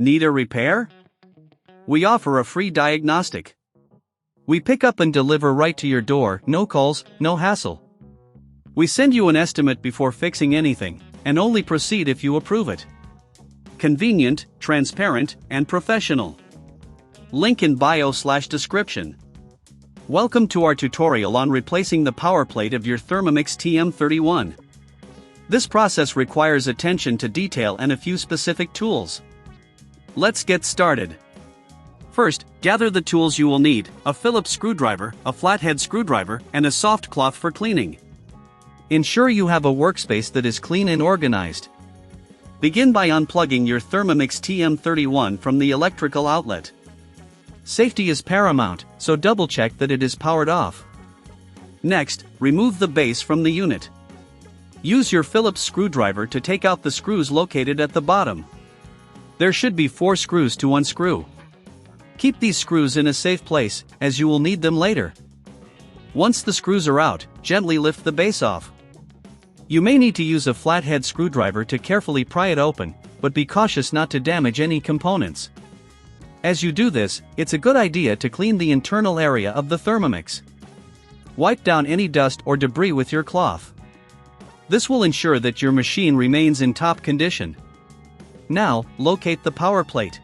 Need a repair? We offer a free diagnostic. We pick up and deliver right to your door, no calls, no hassle. We send you an estimate before fixing anything, and only proceed if you approve it. Convenient, transparent, and professional. Link in bio/description. Welcome to our tutorial on replacing the power plate of your Thermomix TM31. This process requires attention to detail and a few specific tools. Let's get started. First, gather the tools you will need: a Phillips screwdriver, a flathead screwdriver, and a soft cloth for cleaning. Ensure you have a workspace that is clean and organized. Begin by unplugging your Thermomix TM31 from the electrical outlet. Safety is paramount, so double-check that it is powered off. Next, remove the base from the unit. Use your Phillips screwdriver to take out the screws located at the bottom. There should be 4 screws to unscrew. Keep these screws in a safe place, as you will need them later. Once the screws are out, gently lift the base off. You may need to use a flathead screwdriver to carefully pry it open, but be cautious not to damage any components. As you do this, it's a good idea to clean the internal area of the Thermomix. Wipe down any dust or debris with your cloth. This will ensure that your machine remains in top condition. Now, locate the power plate.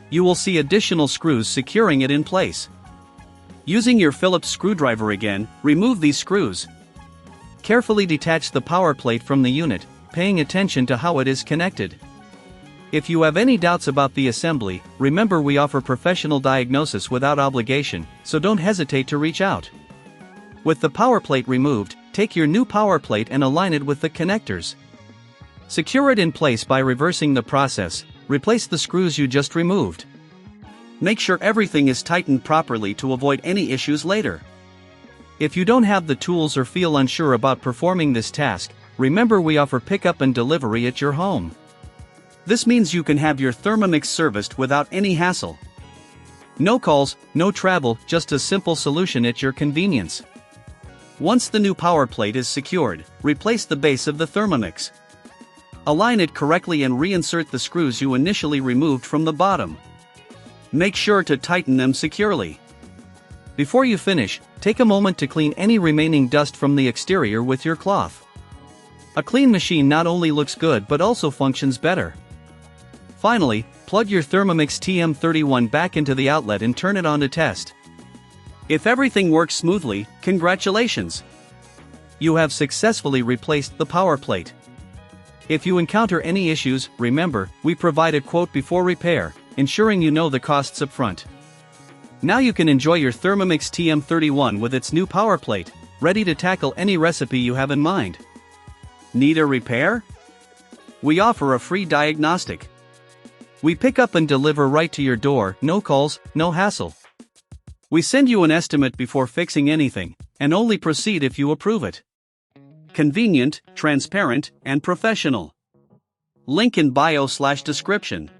You will see additional screws securing it in place. Using your Phillips screwdriver again, remove these screws. Carefully detach the power plate from the unit, paying attention to how it is connected. If you have any doubts about the assembly, remember we offer professional diagnosis without obligation, so don't hesitate to reach out. With the power plate removed, take your new power plate and align it with the connectors. Secure it in place by reversing the process. Replace the screws you just removed. Make sure everything is tightened properly to avoid any issues later. If you don't have the tools or feel unsure about performing this task, remember we offer pickup and delivery at your home. This means you can have your Thermomix serviced without any hassle. No calls, no travel, just a simple solution at your convenience. Once the new power plate is secured, replace the base of the Thermomix. Align it correctly and reinsert the screws you initially removed from the bottom. Make sure to tighten them securely. Before you finish, take a moment to clean any remaining dust from the exterior with your cloth. A clean machine not only looks good but also functions better. Finally, plug your Thermomix TM31 back into the outlet and turn it on to test. If everything works smoothly, congratulations! You have successfully replaced the power plate. If you encounter any issues, remember, we provide a quote before repair, ensuring you know the costs up front. Now you can enjoy your Thermomix TM31 with its new power plate, ready to tackle any recipe you have in mind. Need a repair? We offer a free diagnostic. We pick up and deliver right to your door, no calls, no hassle. We send you an estimate before fixing anything, and only proceed if you approve it. Convenient, transparent, and professional. Link in bio/description.